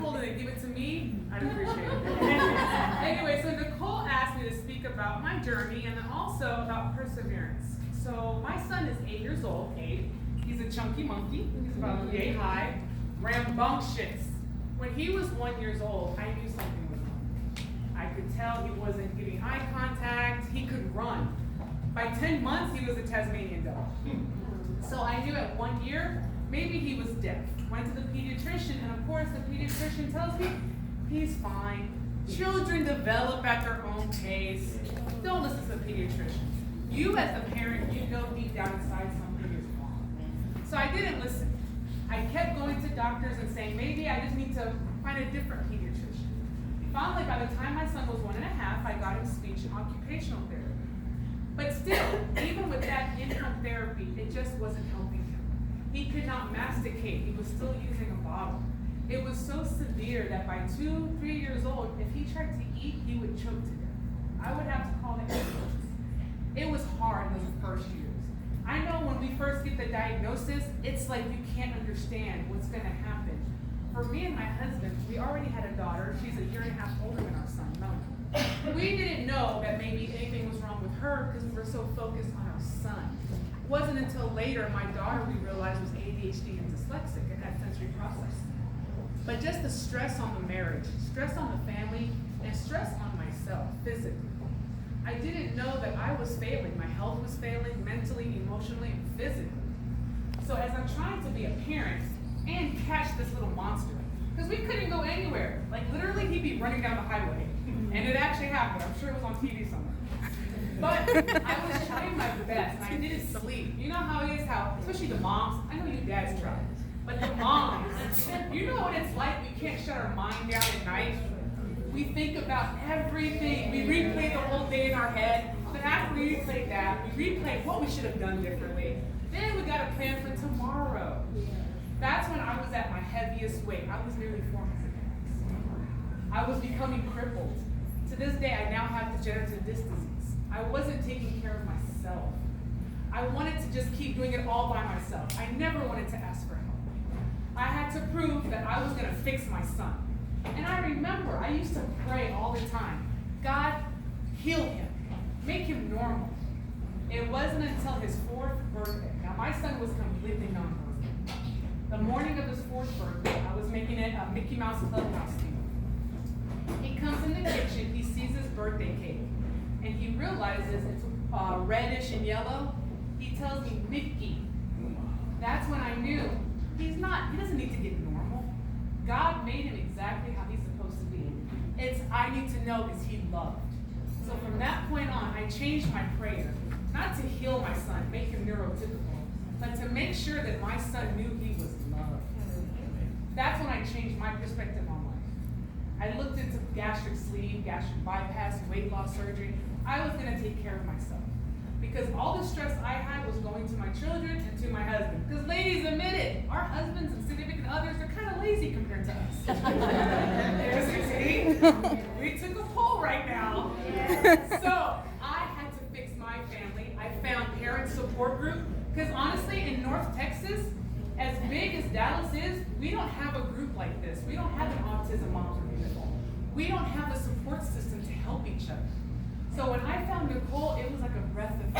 mouthful and they give it to me, I'd appreciate it. Anyway, so Nicole asked me to speak about my journey and then also about perseverance. So my son is 8 years old, 8. He's a chunky monkey. He's about yay high, rambunctious. When he was 1 year old, I knew something was wrong. I could tell he wasn't getting eye contact. He could run. By 10 months, he was a Tasmanian devil. So I knew at 1 year, maybe he was deaf. Went to the pediatrician, and of course, the pediatrician tells me he's fine. Children develop at their own pace. Don't listen to the pediatrician. You as a parent, you know deep down inside something is wrong. So I didn't listen. I kept going to doctors and saying, maybe I just need to find a different pediatrician. Finally, by the time my son was 1 1/2, I got him speech and occupational therapy. But still, even with that in-home therapy, it just wasn't helping him. He could not masticate. He was still using a bottle. It was so severe that by 2, 3 years old, if he tried to eat, he would choke to death. I would have to call the ambulance. It was hard in those first years. I know when we first get the diagnosis, it's like you can't understand what's going to happen. For me and my husband, we already had a daughter. She's 1.5 years older than our son, Melanie. We didn't know that maybe anything was wrong with her because we were so focused on our son. It wasn't until later my daughter we realized was ADHD and dyslexic and had sensory processing. But just the stress on the marriage, stress on the family, and stress on myself physically. I didn't know that I was failing. My health was failing mentally, emotionally, and physically. So as I'm trying to be a parent and catch this little monster, because we couldn't go anywhere. Like literally he'd be running down the highway. And it actually happened. I'm sure it was on TV somewhere. But I was trying my best and I didn't sleep. You know how it is, how, especially the moms, I know you dads try, but the moms, you know what it's like, we can't shut our mind down at night. We think about everything. We replay the whole day in our head. But after we replay that, we replay what we should have done differently. Then we got a plan for tomorrow. That's when I was at my heaviest weight. I was nearly 400 pounds. I was becoming crippled. To this day, I now have degenerative disc disease. I wasn't taking care of myself. I wanted to just keep doing it all by myself. I never wanted to ask for help. I had to prove that I was going to fix my son. And I remember I used to pray all the time, God, heal him, make him normal. It wasn't until his 4th birthday. Now my son was completely nonverbal. The morning of his 4th birthday, I was making it a Mickey Mouse Clubhouse theme. He comes in the kitchen, he sees his birthday cake, and he realizes it's reddish and yellow. He tells me, Mickey. That's when I knew he doesn't need to get normal. God made him exactly how he's supposed to be. It's, I need to know is he loved. So from that point on, I changed my prayer, not to heal my son, make him neurotypical, but to make sure that my son knew he was loved. That's when I changed my perspective on life. I looked into gastric sleeve, gastric bypass, weight loss surgery. I was going to take care of myself. Because all the stress I had was going to my children and to my husband. Because ladies, admit it, our husbands and significant others are kind of lazy compared to us. We took a poll right now. So I had to fix my family. I found parent support group. Because honestly, in North Texas, as big as Dallas is, we don't have a group like this. We don't have an autism moms group. We don't have a support system to help each other. So when I found Nicole, it was like a breath of